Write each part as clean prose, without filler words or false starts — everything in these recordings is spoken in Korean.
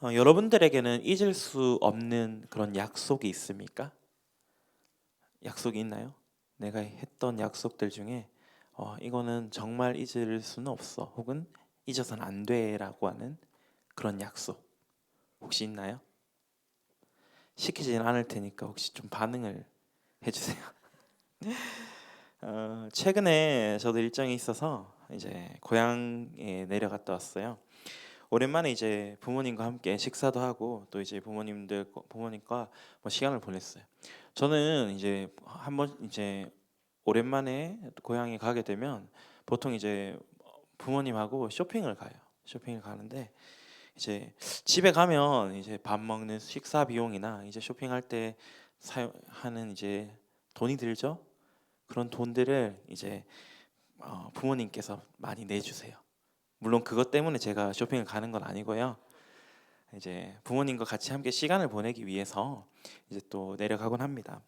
여러분들에게는 잊을 수 없는 그런 약속이 있습니까? 약속이 있나요? 내가 했던 약속들 중에 이거는 정말 잊을 수는 없어. 혹은 잊어서는 안 돼라고 하는 그런 약속 혹시 있나요? 시키지는 않을 테니까 혹시 좀 반응을 해주세요. 최근에 저도 일정이 있어서 이제 고향에 내려갔다 왔어요. 오랜만에 이제 부모님과 함께 식사도 하고 또 이제 부모님과 뭐 시간을 보냈어요. 저는 이제 한번 이제 오랜만에 고향에 가게 되면 보통 이제 부모님하고 쇼핑을 가요. 쇼핑을 가는데 이제 집에 가면 이제 밥 먹는 식사 비용이나 이제 쇼핑할 때 사용하는 이제 돈이 들죠. 그런 돈들을 이제 부모님께서 많이 내주세요. 물론 그것 때문에 제가 쇼핑을 가는 건 아니고요. 이제 부모님과 같이 함께 시간을 보내기 위해서 이제 또 내려가곤 합니다.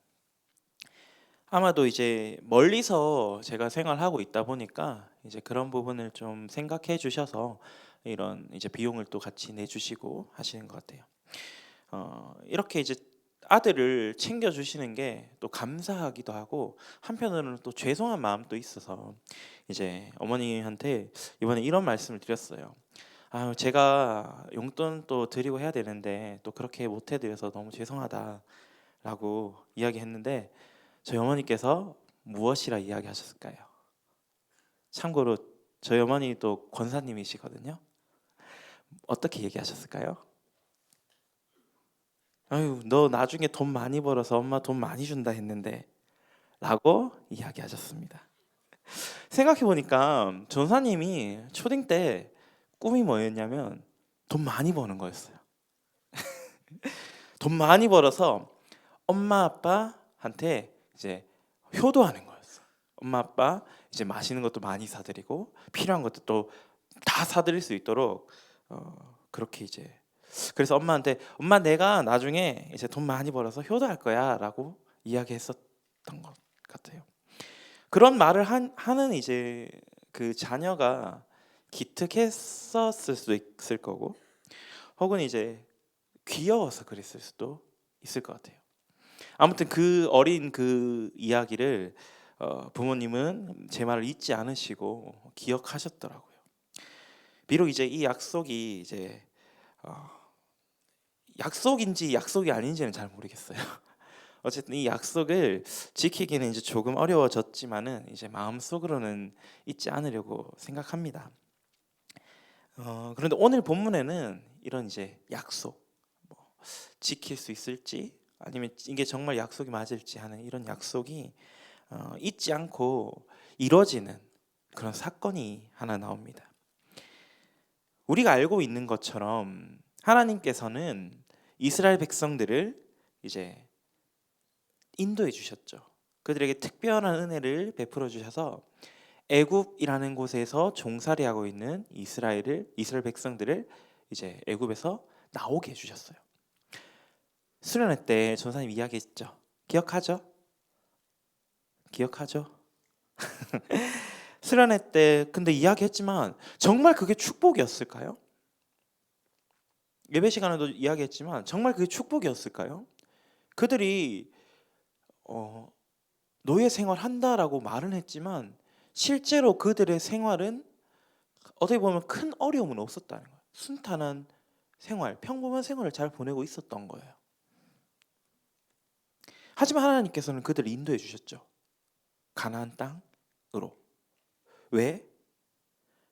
아마도 이제 멀리서 제가 생활하고 있다 보니까 이제 그런 부분을 좀 생각해 주셔서 이런 이제 비용을 또 같이 내주시고 하시는 것 같아요. 이렇게 이제 아들을 챙겨 주시는 게 또 감사하기도 하고 한편으로는 또 죄송한 마음도 있어서 이제 어머니한테 이번에 이런 말씀을 드렸어요. 아, 제가 용돈 또 드리고 해야 되는데 또 그렇게 못 해드려서 너무 죄송하다라고 이야기했는데 저희 어머니께서 무엇이라 이야기하셨을까요? 참고로 저희 어머니도 권사님이시거든요. 어떻게 얘기하셨을까요? 아유, 너 나중에 돈 많이 벌어서 엄마 돈 많이 준다 했는데 라고 이야기하셨습니다. 생각해 보니까 전사님이 초딩 때 꿈이 뭐였냐면 돈 많이 버는 거였어요. 돈 많이 벌어서 엄마 아빠한테 이제 효도하는 거였어. 엄마 아빠 이제 맛있는 것도 많이 사드리고 필요한 것도 또 다 사드릴 수 있도록 그렇게 이제 그래서 엄마한테 엄마 내가 나중에 이제 돈 많이 벌어서 효도할 거야라고 이야기했었던 것 같아요. 그런 말을 하는 이제 그 자녀가 기특했었을 수도 있을 거고 혹은 이제 귀여워서 그랬을 수도 있을 것 같아요. 아무튼 그 어린 그 이야기를 부모님은 제 말을 잊지 않으시고 기억하셨더라고요. 비록 이제 이 약속이 이제 어, 약속인지 약속이 아닌지는 잘 모르겠어요. 어쨌든 이 약속을 지키기는 이제 조금 어려워졌지만은 이제 마음속으로는 잊지 않으려고 생각합니다. 그런데 오늘 본문에는 이런 이제 약속, 뭐 지킬 수 있을지 아니면 이게 정말 약속이 맞을지 하는 이런 약속이 잊지 않고 이루어지는 그런 사건이 하나 나옵니다. 우리가 알고 있는 것처럼 하나님께서는 이스라엘 백성들을 이제 인도해 주셨죠. 그들에게 특별한 은혜를 베풀어 주셔서 애굽이라는 곳에서 종살이하고 있는 이스라엘 백성들을 이제 애굽에서 나오게 해 주셨어요. 수련회 때 전사님 이야기했죠. 기억하죠? 기억하죠? 수련회 때 근데 이야기했지만 정말 그게 축복이었을까요? 예배 시간에도 이야기했지만 정말 그게 축복이었을까요? 그들이 노예 생활한다라고 말은 했지만 실제로 그들의 생활은 어떻게 보면 큰 어려움은 없었다는 거예요. 순탄한 생활, 평범한 생활을 잘 보내고 있었던 거예요. 하지만 하나님께서는 그들을 인도해 주셨죠. 가나안 땅으로. 왜?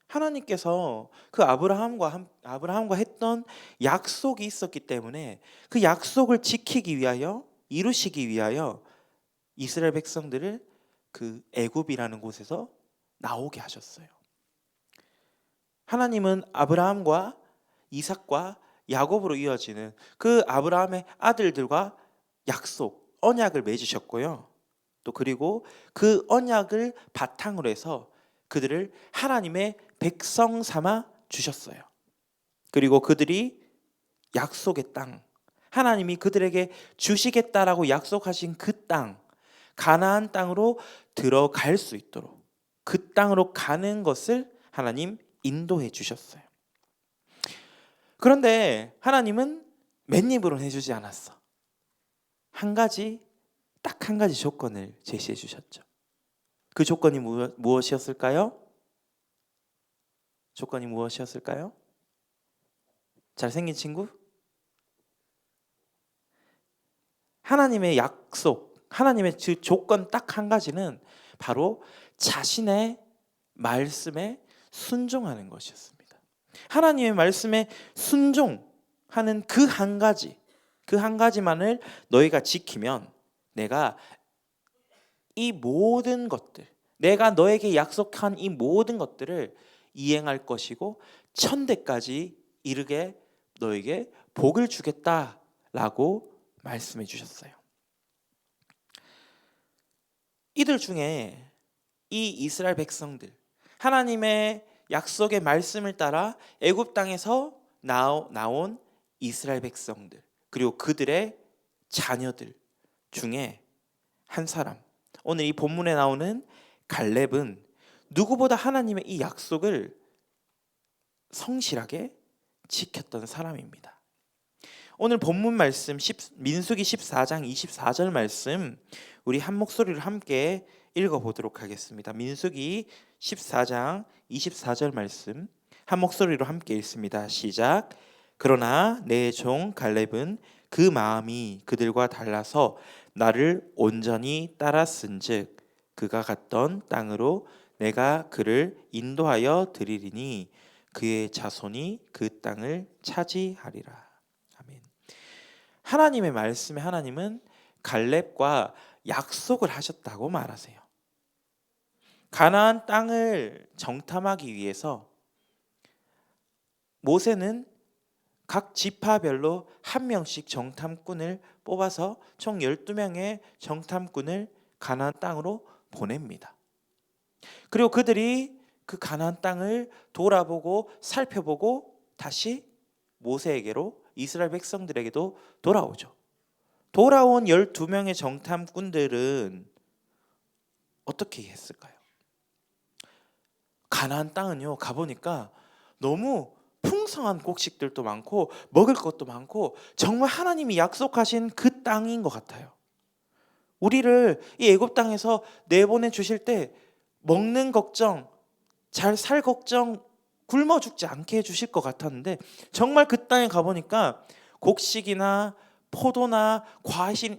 하나님께서 그 아브라함과 했던 약속이 있었기 때문에 그 약속을 지키기 위하여 이루시기 위하여 이스라엘 백성들을 그 애굽이라는 곳에서 나오게 하셨어요. 하나님은 아브라함과 이삭과 야곱으로 이어지는 그 아브라함의 아들들과 약속, 언약을 맺으셨고요. 또 그리고 그 언약을 바탕으로 해서 그들을 하나님의 백성 삼아 주셨어요. 그리고 그들이 약속의 땅, 하나님이 그들에게 주시겠다라고 약속하신 그 땅, 가나안 땅으로 들어갈 수 있도록 그 땅으로 가는 것을 하나님 인도해 주셨어요. 그런데 하나님은 맨입으로는 해주지 않았어. 딱 한 가지 조건을 제시해 주셨죠. 그 조건이 무엇이었을까요? 조건이 무엇이었을까요? 잘생긴 친구? 하나님의 약속, 하나님의 그 조건 딱 한 가지는 바로 자신의 말씀에 순종하는 것이었습니다. 하나님의 말씀에 순종하는 그 한 가지만을 너희가 지키면 내가 이 모든 것들, 내가 너에게 약속한 이 모든 것들을 이행할 것이고 천대까지 이르게 너에게 복을 주겠다라고 말씀해 주셨어요. 이들 중에 이 이스라엘 백성들, 하나님의 약속의 말씀을 따라 애굽 땅에서 나온 이스라엘 백성들, 그리고 그들의 자녀들 중에 한 사람, 오늘 이 본문에 나오는 갈렙은 누구보다 하나님의 이 약속을 성실하게 지켰던 사람입니다. 오늘 본문 말씀 민수기 14장 24절 말씀 우리 한 목소리로 함께 읽어보도록 하겠습니다. 민수기 14장 24절 말씀 한 목소리로 함께 읽습니다. 시작. 그러나 내 종 갈렙은 그 마음이 그들과 달라서 나를 온전히 따랐은즉 그가 갔던 땅으로 내가 그를 인도하여 드리리니 그의 자손이 그 땅을 차지하리라. 아멘. 하나님의 말씀에 하나님은 갈렙과 약속을 하셨다고 말하세요. 가나안 땅을 정탐하기 위해서 모세는 각 지파별로 한 명씩 정탐꾼을 뽑아서 총 12명의 정탐꾼을 가나안 땅으로 보냅니다. 그리고 그들이 그 가나안 땅을 돌아보고 살펴보고 다시 모세에게로 이스라엘 백성들에게도 돌아오죠. 돌아온 12명의 정탐꾼들은 어떻게 했을까요? 가나안 땅은요, 가보니까 너무 풍성한 곡식들도 많고 먹을 것도 많고 정말 하나님이 약속하신 그 땅인 것 같아요. 우리를 이 애굽 땅에서 내보내 주실 때 먹는 걱정, 잘 살 걱정, 굶어 죽지 않게 해주실 것 같았는데 정말 그 땅에 가보니까 곡식이나 포도나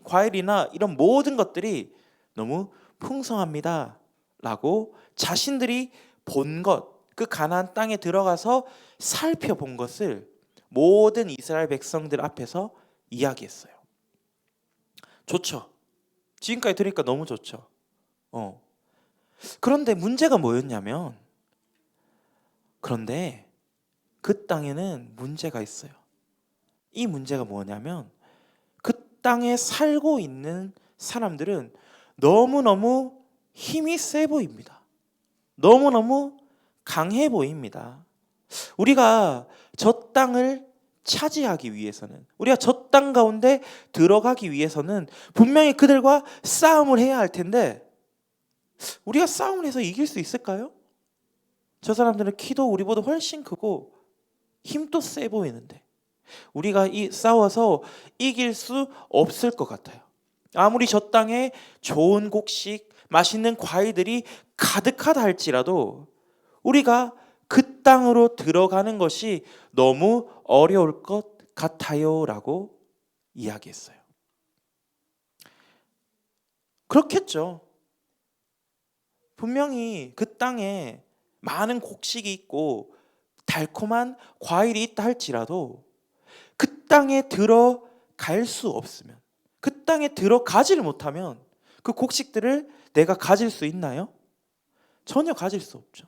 과일이나 이런 모든 것들이 너무 풍성합니다 라고 자신들이 본 것, 그 가나안 땅에 들어가서 살펴본 것을 모든 이스라엘 백성들 앞에서 이야기했어요. 좋죠. 지금까지 들으니까 너무 좋죠. 그런데 문제가 뭐였냐면, 그런데 그 땅에는 문제가 있어요. 이 문제가 뭐냐면 그 땅에 살고 있는 사람들은 너무너무 힘이 세 보입니다. 너무너무 강해 보입니다. 우리가 저 땅을 차지하기 위해서는, 우리가 저 땅 가운데 들어가기 위해서는 분명히 그들과 싸움을 해야 할 텐데 우리가 싸움을 해서 이길 수 있을까요? 저 사람들은 키도 우리보다 훨씬 크고 힘도 세 보이는데 우리가 싸워서 이길 수 없을 것 같아요. 아무리 저 땅에 좋은 곡식, 맛있는 과일들이 가득하다 할지라도 우리가 그 땅으로 들어가는 것이 너무 어려울 것 같아요 라고 이야기했어요. 그렇겠죠. 분명히 그 땅에 많은 곡식이 있고 달콤한 과일이 있다 할지라도 그 땅에 들어갈 수 없으면, 그 땅에 들어가지를 못하면 그 곡식들을 내가 가질 수 있나요? 전혀 가질 수 없죠.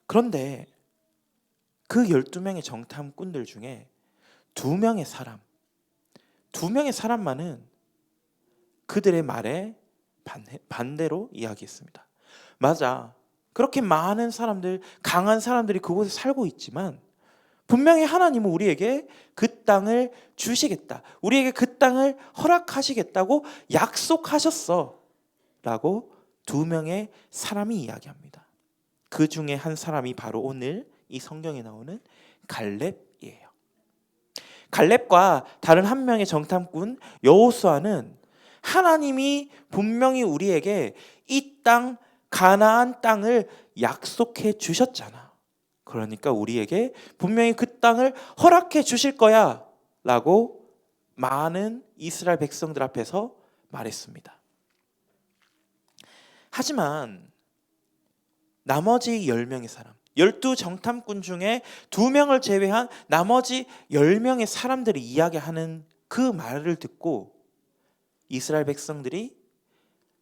그런데 그 12명의 정탐꾼들 중에 2명의 사람만은 그들의 말에 반대로 이야기했습니다. 맞아. 그렇게 많은 사람들, 강한 사람들이 그곳에 살고 있지만 분명히 하나님은 우리에게 그 땅을 주시겠다, 우리에게 그 땅을 허락하시겠다고 약속하셨어 라고 2명의 사람이 이야기합니다. 그 중에 한 사람이 바로 오늘 이 성경에 나오는 갈렙이에요. 갈렙과 다른 한 명의 정탐꾼 여호수아는 하나님이 분명히 우리에게 이 땅 가나안 땅을 약속해 주셨잖아. 그러니까 우리에게 분명히 그 땅을 허락해 주실 거야 라고 많은 이스라엘 백성들 앞에서 말했습니다. 하지만 나머지 10명의 사람, 12 정탐꾼 중에 2명을 제외한 나머지 10명의 사람들이 이야기하는 그 말을 듣고 이스라엘 백성들이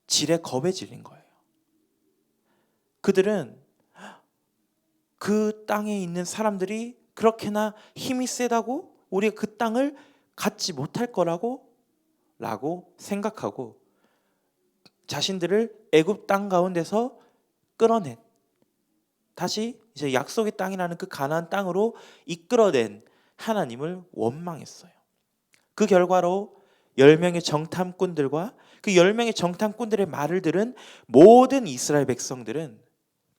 지레 겁에 질린 거예요. 그들은 그 땅에 있는 사람들이 그렇게나 힘이 세다고 우리가 그 땅을 갖지 못할 거라고 생각하고 자신들을 애굽 땅 가운데서 끌어낸, 다시 이제 약속의 땅이라는 그 가나안 땅으로 이끌어낸 하나님을 원망했어요. 그 결과로 10명의 정탐꾼들과 그 10명의 정탐꾼들의 말을 들은 모든 이스라엘 백성들은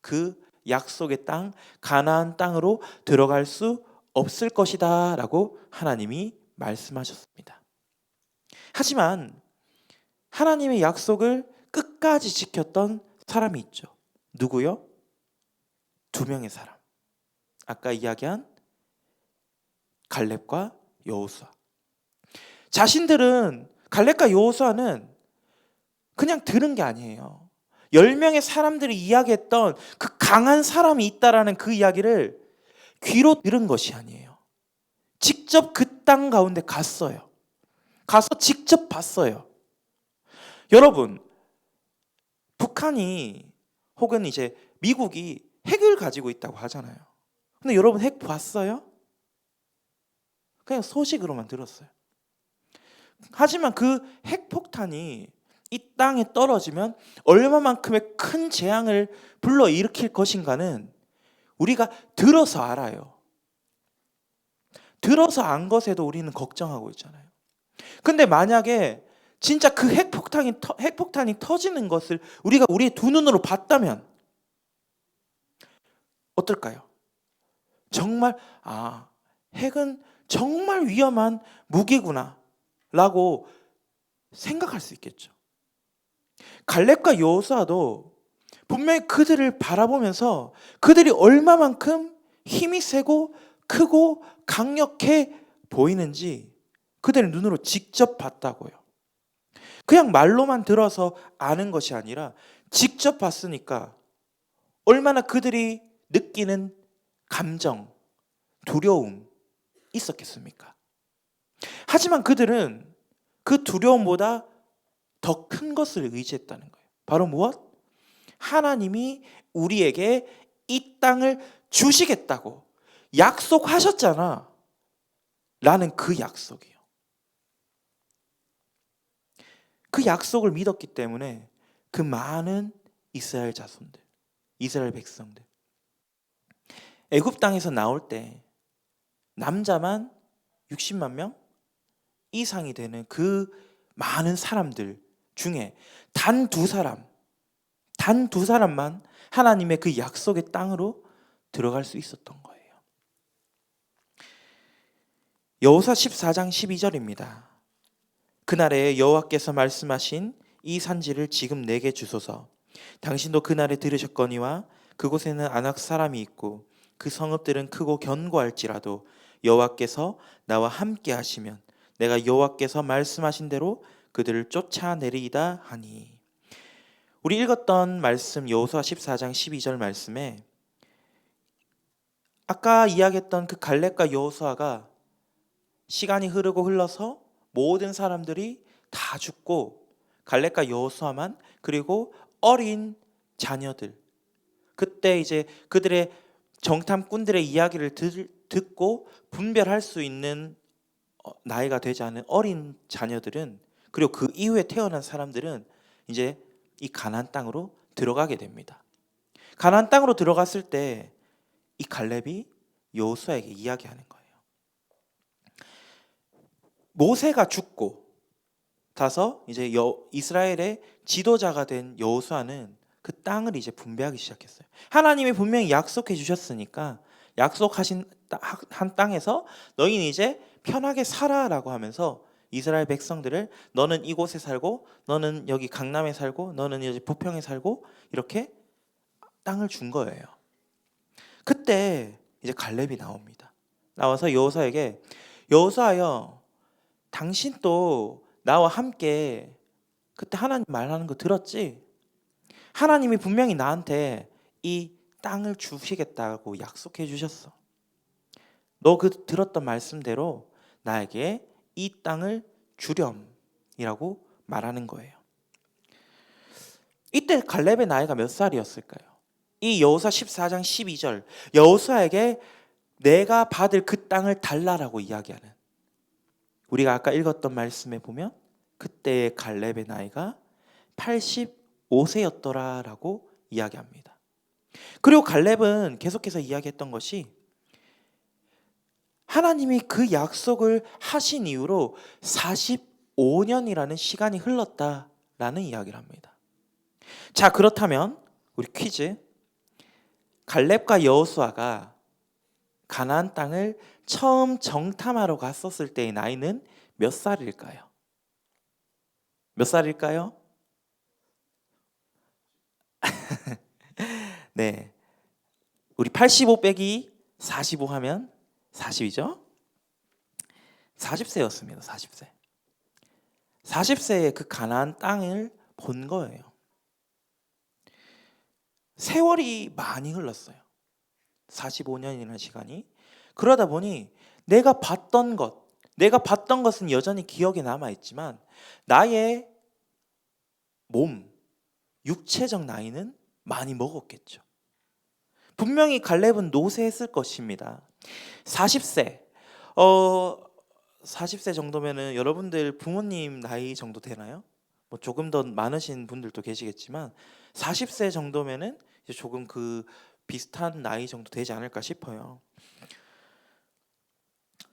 그 약속의 땅 가나안 땅으로 들어갈 수 없을 것이다 라고 하나님이 말씀하셨습니다. 하지만 하나님의 약속을 끝까지 지켰던 사람이 있죠. 누구요? 2명의 사람. 아까 이야기한 갈렙과 여호수아. 자신들은, 갈렙과 여호수아는 그냥 들은 게 아니에요. 10명의 사람들이 이야기했던 그 강한 사람이 있다라는 그 이야기를 귀로 들은 것이 아니에요. 직접 그 땅 가운데 갔어요. 가서 직접 봤어요. 여러분, 북한이 혹은 이제 미국이 핵을 가지고 있다고 하잖아요. 근데 여러분 핵 봤어요? 그냥 소식으로만 들었어요. 하지만 그 핵폭탄이 이 땅에 떨어지면 얼마만큼의 큰 재앙을 불러일으킬 것인가는 우리가 들어서 알아요. 들어서 안 것에도 우리는 걱정하고 있잖아요. 근데 만약에 진짜 그 핵폭탄이 터지는 것을 우리가 우리의 2 눈으로 봤다면 어떨까요? 정말 핵은 정말 위험한 무기구나 라고 생각할 수 있겠죠. 갈렙과 여호수아도 분명히 그들을 바라보면서 그들이 얼마만큼 힘이 세고 크고 강력해 보이는지 그들의 눈으로 직접 봤다고요. 그냥 말로만 들어서 아는 것이 아니라 직접 봤으니까 얼마나 그들이 느끼는 감정, 두려움 있었겠습니까? 하지만 그들은 그 두려움보다 더 큰 것을 의지했다는 거예요. 바로 무엇? 하나님이 우리에게 이 땅을 주시겠다고 약속하셨잖아 라는 그 약속이에요. 그 약속을 믿었기 때문에 그 많은 이스라엘 자손들, 이스라엘 백성들, 애굽 땅에서 나올 때 남자만 60만 명 이상이 되는 그 많은 사람들 중에 단 두 사람만 하나님의 그 약속의 땅으로 들어갈 수 있었던 거예요. 여호수아 14장 12절입니다. 그날에 여호와께서 말씀하신 이 산지를 지금 내게 주소서. 당신도 그날에 들으셨거니와 그곳에는 아낙 사람이 있고 그 성읍들은 크고 견고할지라도 여호와께서 나와 함께 하시면 내가 여호와께서 말씀하신 대로 그들을 쫓아내리이다 하니. 우리 읽었던 말씀 여호수아 14장 12절 말씀에 아까 이야기했던 그 갈렙과 여호수아가 시간이 흐르고 흘러서 모든 사람들이 다 죽고 갈렙과 여호수아만 그리고 어린 자녀들, 그때 이제 그들의 정탐꾼들의 이야기를 듣고 분별할 수 있는 나이가 되지 않은 어린 자녀들은, 그리고 그 이후에 태어난 사람들은 이제 이 가나안 땅으로 들어가게 됩니다. 가나안 땅으로 들어갔을 때 이 갈렙이 여호수아에게 이야기하는 거예요. 모세가 죽고 나서 이제 이스라엘의 지도자가 된 여호수아는 그 땅을 이제 분배하기 시작했어요. 하나님이 분명히 약속해 주셨으니까 약속하신 한 땅에서 너희는 이제 편하게 살아라고 하면서 이스라엘 백성들을 너는 이곳에 살고 너는 여기 강남에 살고 너는 여기 부평에 살고 이렇게 땅을 준 거예요. 그때 이제 갈렙이 나옵니다. 나와서 여호수아에게 여호수아여 당신도 나와 함께 그때 하나님 말하는 거 들었지? 하나님이 분명히 나한테 이 땅을 주시겠다고 약속해 주셨어. 너 그 들었던 말씀대로 나에게 이 땅을 주렴이라고 말하는 거예요. 이때 갈렙의 나이가 몇 살이었을까요? 이 여호수아 14장 12절 여호수아에게 내가 받을 그 땅을 달라라고 이야기하는, 우리가 아까 읽었던 말씀에 보면 그때의 갈렙의 나이가 85세였더라라고 이야기합니다. 그리고 갈렙은 계속해서 이야기했던 것이 하나님이 그 약속을 하신 이후로 45년이라는 시간이 흘렀다라는 이야기를 합니다. 자, 그렇다면 우리 퀴즈. 갈렙과 여호수아가 가나안 땅을 처음 정탐하러 갔었을 때의 나이는 몇 살일까요? 몇 살일까요? 네, 우리 85 빼기 45 하면 40이죠? 40세였습니다. 40세. 40세에 그 가나안 땅을 본 거예요. 세월이 많이 흘렀어요. 45년이라는 시간이. 그러다 보니 내가 봤던 것은 여전히 기억에 남아있지만 나의 몸, 육체적 나이는 많이 먹었겠죠. 분명히 갈렙은 노쇠했을 것입니다. 40세. 40세 정도면은 여러분들 부모님 나이 정도 되나요? 뭐 조금 더 많으신 분들도 계시겠지만 40세 정도면은 이제 조금 그 비슷한 나이 정도 되지 않을까 싶어요.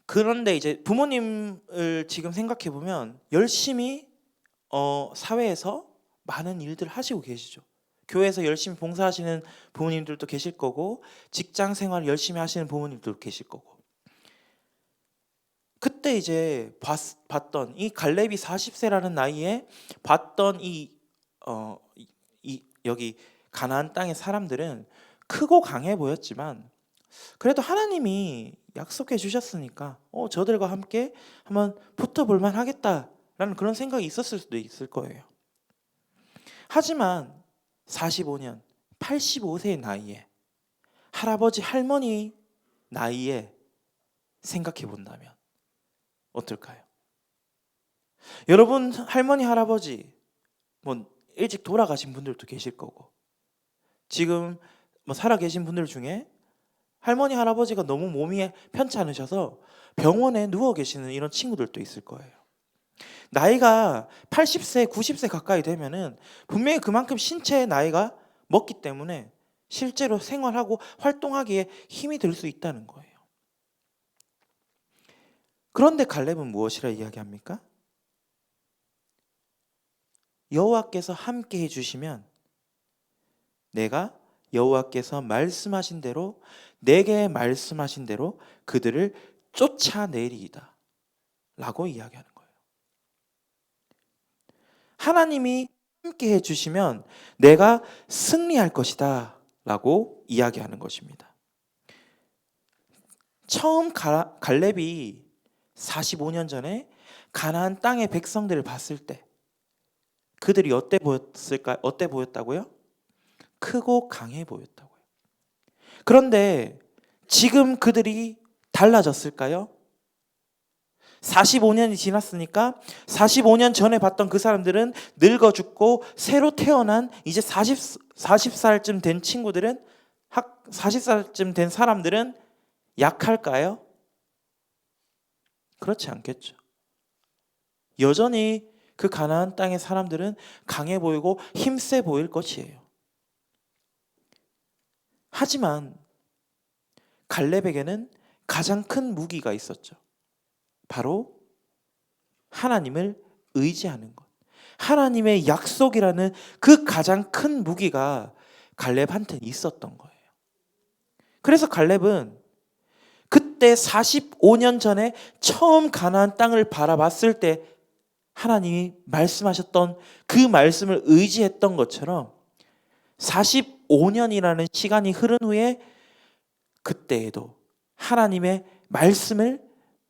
그런데 이제 부모님을 지금 생각해 보면 열심히 사회에서 많은 일들 하시고 계시죠. 교회에서 열심히 봉사하시는 부모님들도 계실 거고 직장 생활 열심히 하시는 부모님들도 계실 거고. 그때 이제 봤던 이 갈렙이 40세라는 나이에 봤던 여기 가나안 땅의 사람들은 크고 강해 보였지만 그래도 하나님이 약속해 주셨으니까 저들과 함께 한번 붙어볼만 하겠다라는 그런 생각이 있었을 수도 있을 거예요. 하지만 45년, 85세의 나이에 할아버지, 할머니 나이에 생각해 본다면 어떨까요? 여러분 할머니, 할아버지 뭐 일찍 돌아가신 분들도 계실 거고 지금 뭐 살아계신 분들 중에 할머니, 할아버지가 너무 몸이 편찮으셔서 병원에 누워 계시는 이런 친구들도 있을 거예요. 나이가 80세, 90세 가까이 되면은 분명히 그만큼 신체의 나이가 먹기 때문에 실제로 생활하고 활동하기에 힘이 들 수 있다는 거예요. 그런데 갈렙은 무엇이라 이야기합니까? 여호와께서 함께 해주시면 내가 여호와께서 말씀하신 대로 내게 말씀하신 대로 그들을 쫓아내리이다 라고 이야기하는 거예요. 하나님이 함께 해주시면 내가 승리할 것이다 라고 이야기하는 것입니다. 처음 갈렙이 45년 전에 가나안 땅의 백성들을 봤을 때 그들이 어때 보였다고요? 크고 강해 보였다고요. 그런데 지금 그들이 달라졌을까요? 45년이 지났으니까 45년 전에 봤던 그 사람들은 늙어 죽고 새로 태어난 이제 40살쯤 된 친구들은 40살쯤 된 사람들은 약할까요? 그렇지 않겠죠. 여전히 그 가나안 땅의 사람들은 강해 보이고 힘세 보일 것이에요. 하지만 갈렙에게는 가장 큰 무기가 있었죠. 바로 하나님을 의지하는 것. 하나님의 약속이라는 그 가장 큰 무기가 갈렙한테 있었던 거예요. 그래서 갈렙은 그때 45년 전에 처음 가나안 땅을 바라봤을 때 하나님이 말씀하셨던 그 말씀을 의지했던 것처럼 45년이라는 시간이 흐른 후에 그때에도 하나님의 말씀을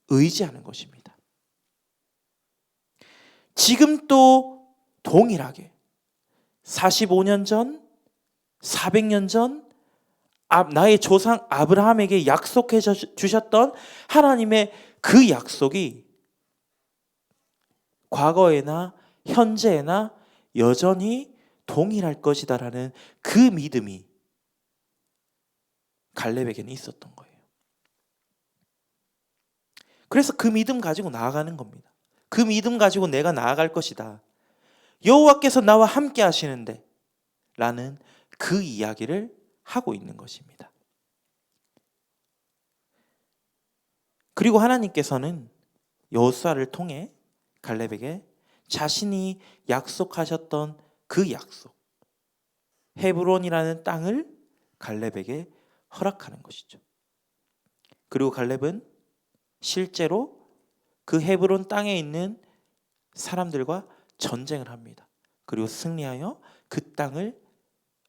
의지하는 것입니다. 지금 또 동일하게 45년 전, 400년 전 나의 조상 아브라함에게 약속해 주셨던 하나님의 그 약속이 과거에나 현재에나 여전히 동일할 것이다라는 그 믿음이 갈렙에게는 있었던 거예요. 그래서 그 믿음 가지고 나아가는 겁니다. 그 믿음 가지고 내가 나아갈 것이다. 여호와께서 나와 함께 하시는데 라는 그 이야기를 하고 있는 것입니다. 그리고 하나님께서는 여호수아를 통해 갈렙에게 자신이 약속하셨던 그 약속, 헤브론이라는 땅을 갈렙에게 허락하는 것이죠. 그리고 갈렙은 실제로 그 헤브론 땅에 있는 사람들과 전쟁을 합니다. 그리고 승리하여 그 땅을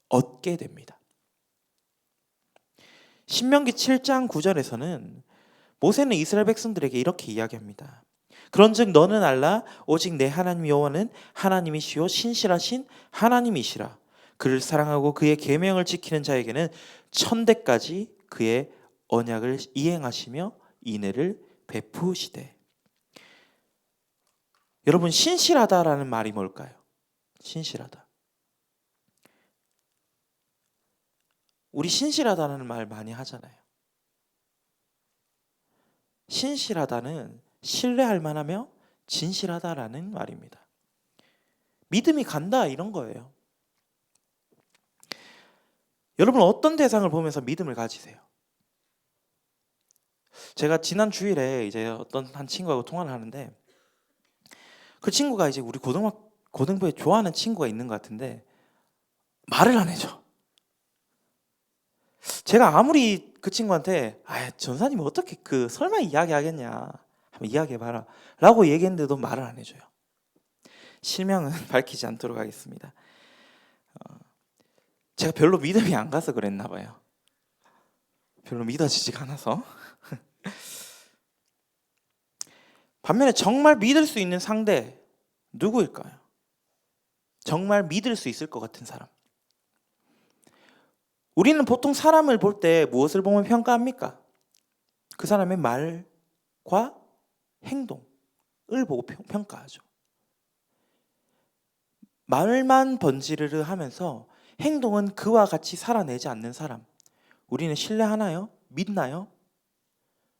얻게 됩니다. 신명기 7장 9절에서는 모세는 이스라엘 백성들에게 이렇게 이야기합니다. 그런즉 너는 알라 오직 내 하나님 여호와는 하나님이시요 신실하신 하나님이시라. 그를 사랑하고 그의 계명을 지키는 자에게는 천대까지 그의 언약을 이행하시며 인애를 베푸시되. 여러분, 신실하다라는 말이 뭘까요? 신실하다. 우리 신실하다는 말 많이 하잖아요. 신실하다는 신뢰할 만하며 진실하다라는 말입니다. 믿음이 간다 이런 거예요. 여러분, 어떤 대상을 보면서 믿음을 가지세요? 제가 지난 주일에 이제 어떤 한 친구하고 통화를 하는데 그 친구가 이제 우리 고등부에 좋아하는 친구가 있는 것 같은데 말을 안 해줘. 제가 아무리 그 친구한테 전사님 어떻게 설마 이야기하겠냐 한번 이야기해봐라 라고 얘기했는데도 말을 안 해줘요. 실명은 밝히지 않도록 하겠습니다. 제가 별로 믿음이 안 가서 그랬나 봐요. 별로 믿어지지가 않아서. 반면에 정말 믿을 수 있는 상대 누구일까요? 정말 믿을 수 있을 것 같은 사람. 우리는 보통 사람을 볼 때 무엇을 보면 평가합니까? 그 사람의 말과 행동을 보고 평가하죠. 말만 번지르르 하면서 행동은 그와 같이 살아내지 않는 사람, 우리는 신뢰하나요? 믿나요?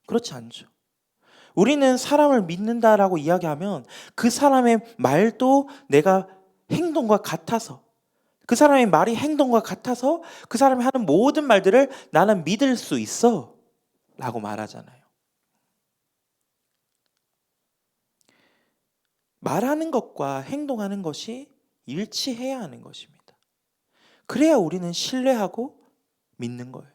그렇지 않죠. 우리는 사람을 믿는다라고 이야기하면 그 사람의 말도 내가 행동과 같아서, 그 사람의 말이 행동과 같아서 그 사람이 하는 모든 말들을 나는 믿을 수 있어 라고 말하잖아요. 말하는 것과 행동하는 것이 일치해야 하는 것입니다. 그래야 우리는 신뢰하고 믿는 거예요.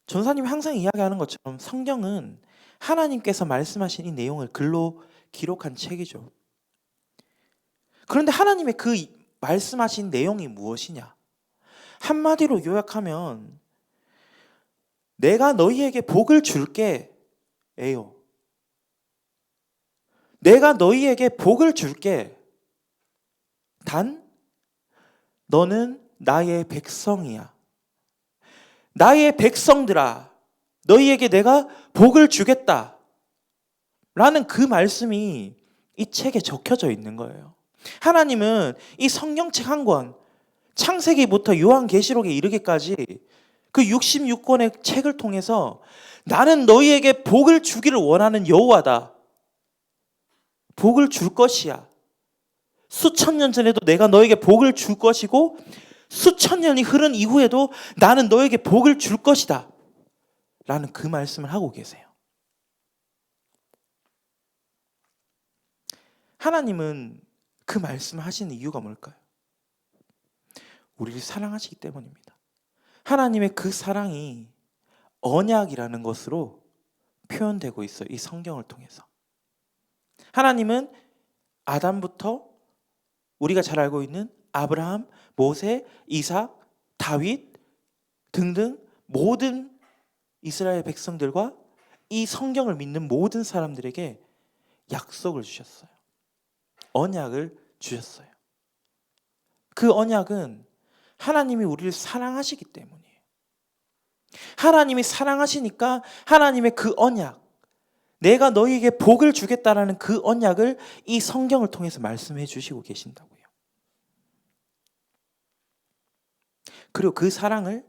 전사님이 항상 이야기하는 것처럼 성경은 하나님께서 말씀하신 이 내용을 글로 기록한 책이죠. 그런데 하나님의 그 말씀하신 내용이 무엇이냐? 한마디로 요약하면 내가 너희에게 복을 줄게 에요. 내가 너희에게 복을 줄게. 단 너는 나의 백성이야. 나의 백성들아, 너희에게 내가 복을 주겠다 라는 그 말씀이 이 책에 적혀져 있는 거예요. 하나님은 이 성경책 한 권, 창세기부터 요한계시록에 이르기까지 그 66권의 책을 통해서 나는 너희에게 복을 주기를 원하는 여호와다, 복을 줄 것이야, 수천 년 전에도 내가 너에게 복을 줄 것이고 수천 년이 흐른 이후에도 나는 너에게 복을 줄 것이다 라는 그 말씀을 하고 계세요. 하나님은 그 말씀을 하시는 이유가 뭘까요? 우리를 사랑하시기 때문입니다. 하나님의 그 사랑이 언약이라는 것으로 표현되고 있어요. 이 성경을 통해서. 하나님은 아담부터 우리가 잘 알고 있는 아브라함, 모세, 이삭, 다윗 등등 모든 이스라엘 백성들과 이 성경을 믿는 모든 사람들에게 약속을 주셨어요. 언약을 주셨어요. 그 언약은 하나님이 우리를 사랑하시기 때문이에요. 하나님이 사랑하시니까 하나님의 그 언약, 내가 너희에게 복을 주겠다라는 그 언약을 이 성경을 통해서 말씀해 주시고 계신다고요. 그리고 그 사랑을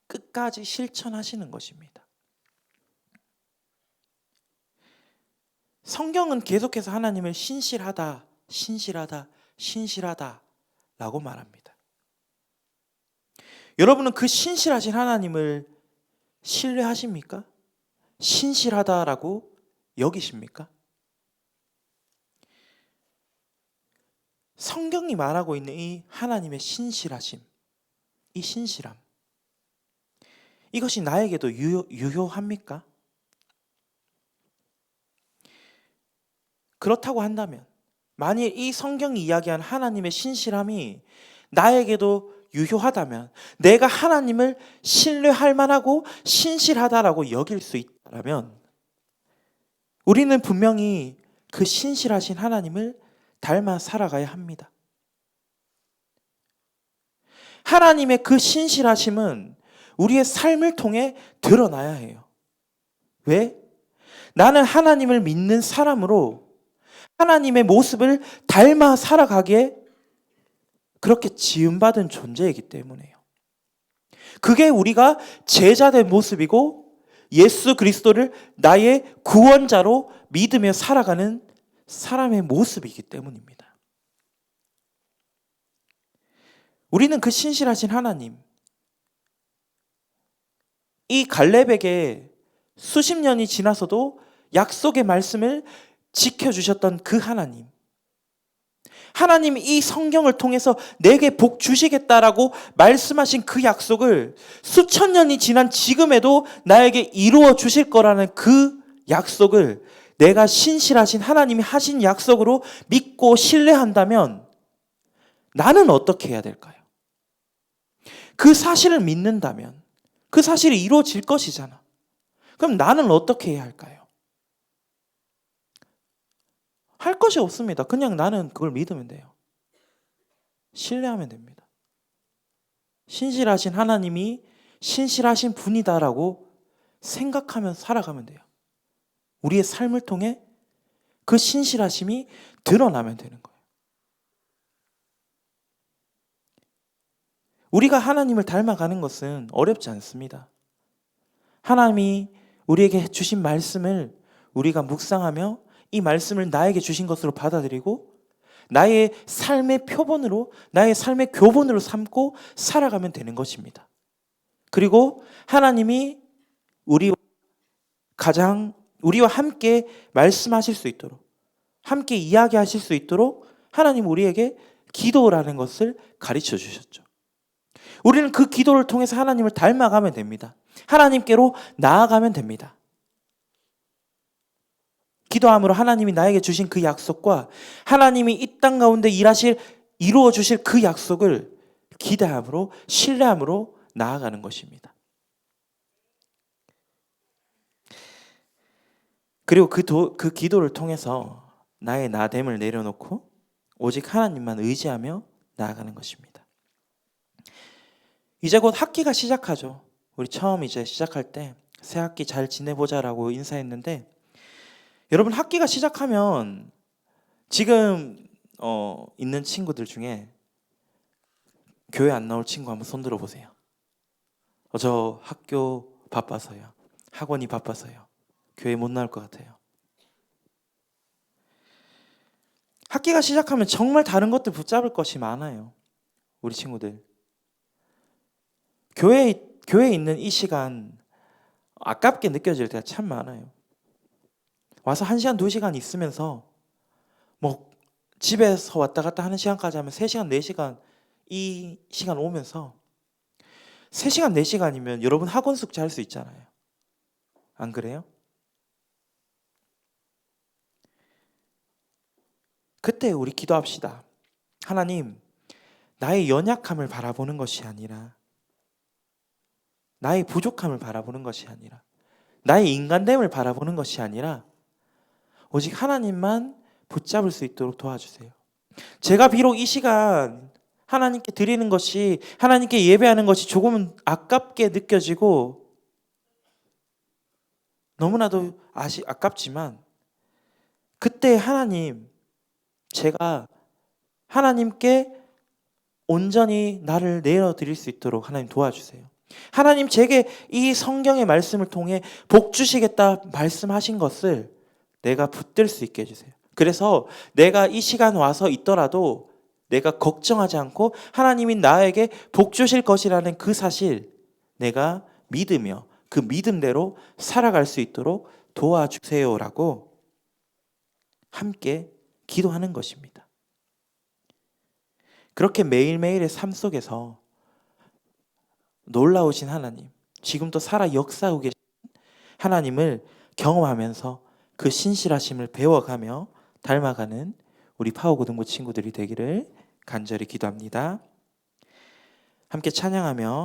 끝까지 실천하시는 것입니다. 성경은 계속해서 하나님을 신실하다, 신실하다, 신실하다 라고 말합니다. 여러분은 그 신실하신 하나님을 신뢰하십니까? 신실하다라고 여기십니까? 성경이 말하고 있는 이 하나님의 신실하심, 이 신실함, 이것이 나에게도 유효합니까? 그렇다고 한다면, 만일 이 성경이 이야기하는 하나님의 신실함이 나에게도 유효하다면, 내가 하나님을 신뢰할 만하고 신실하다라고 여길 수 있다면, 우리는 분명히 그 신실하신 하나님을 닮아 살아가야 합니다. 하나님의 그 신실하심은 우리의 삶을 통해 드러나야 해요. 왜? 나는 하나님을 믿는 사람으로 하나님의 모습을 닮아 살아가기에 그렇게 지음받은 존재이기 때문에요. 그게 우리가 제자된 모습이고 예수 그리스도를 나의 구원자로 믿으며 살아가는 사람의 모습이기 때문입니다. 우리는 그 신실하신 하나님, 이 갈렙에게 수십 년이 지나서도 약속의 말씀을 지켜주셨던 그 하나님, 하나님이 이 성경을 통해서 내게 복 주시겠다라고 말씀하신 그 약속을 수천 년이 지난 지금에도 나에게 이루어 주실 거라는 그 약속을 내가 신실하신 하나님이 하신 약속으로 믿고 신뢰한다면 나는 어떻게 해야 될까요? 그 사실을 믿는다면 그 사실이 이루어질 것이잖아. 그럼 나는 어떻게 해야 할까요? 할 것이 없습니다. 그냥 나는 그걸 믿으면 돼요. 신뢰하면 됩니다. 신실하신 하나님이 신실하신 분이다라고 생각하며 살아가면 돼요. 우리의 삶을 통해 그 신실하심이 드러나면 되는 거예요. 우리가 하나님을 닮아가는 것은 어렵지 않습니다. 하나님이 우리에게 주신 말씀을 우리가 묵상하며 이 말씀을 나에게 주신 것으로 받아들이고 나의 삶의 표본으로, 나의 삶의 교본으로 삼고 살아가면 되는 것입니다. 그리고 하나님이 우리와 함께 말씀하실 수 있도록, 함께 이야기하실 수 있도록 하나님 우리에게 기도라는 것을 가르쳐 주셨죠. 우리는 그 기도를 통해서 하나님을 닮아가면 됩니다. 하나님께로 나아가면 됩니다. 기도함으로 하나님이 나에게 주신 그 약속과 하나님이 이 땅 가운데 이루어 주실 그 약속을 기대함으로, 신뢰함으로 나아가는 것입니다. 그리고 그 기도를 통해서 나의 나됨을 내려놓고 오직 하나님만 의지하며 나아가는 것입니다. 이제 곧 학기가 시작하죠. 우리 처음 이제 시작할 때 새 학기 잘 지내보자라고 인사했는데, 여러분 학기가 시작하면 지금 있는 친구들 중에 교회 안 나올 친구 한번 손 들어보세요. 저 학교 바빠서요. 학원이 바빠서요. 교회 못 나올 것 같아요. 학기가 시작하면 정말 다른 것들 붙잡을 것이 많아요. 우리 친구들. 교회에 있는 이 시간 아깝게 느껴질 때가 참 많아요. 와서 1시간, 2시간 있으면서 뭐 집에서 왔다 갔다 하는 시간까지 하면 3시간, 4시간 이 시간 오면서 3시간, 4시간이면 여러분 학원 숙제 할 수 있잖아요. 안 그래요? 그때 우리 기도합시다. 하나님, 나의 연약함을 바라보는 것이 아니라, 나의 부족함을 바라보는 것이 아니라, 나의 인간됨을 바라보는 것이 아니라 오직 하나님만 붙잡을 수 있도록 도와주세요. 제가 비록 이 시간 하나님께 드리는 것이, 하나님께 예배하는 것이 조금은 아깝게 느껴지고 너무나도 아깝지만, 그때 하나님, 제가 하나님께 온전히 나를 내어드릴 수 있도록 하나님 도와주세요. 하나님, 제게 이 성경의 말씀을 통해 복 주시겠다 말씀하신 것을 내가 붙들 수 있게 해주세요. 그래서 내가 이 시간 와서 있더라도 내가 걱정하지 않고 하나님이 나에게 복 주실 것이라는 그 사실, 내가 믿으며 그 믿음대로 살아갈 수 있도록 도와주세요라고 함께 기도하는 것입니다. 그렇게 매일매일의 삶 속에서 놀라우신 하나님, 지금도 살아 역사하고 계신 하나님을 경험하면서 그 신실하심을 배워가며 닮아가는 우리 파워고등부 친구들이 되기를 간절히 기도합니다. 함께 찬양하며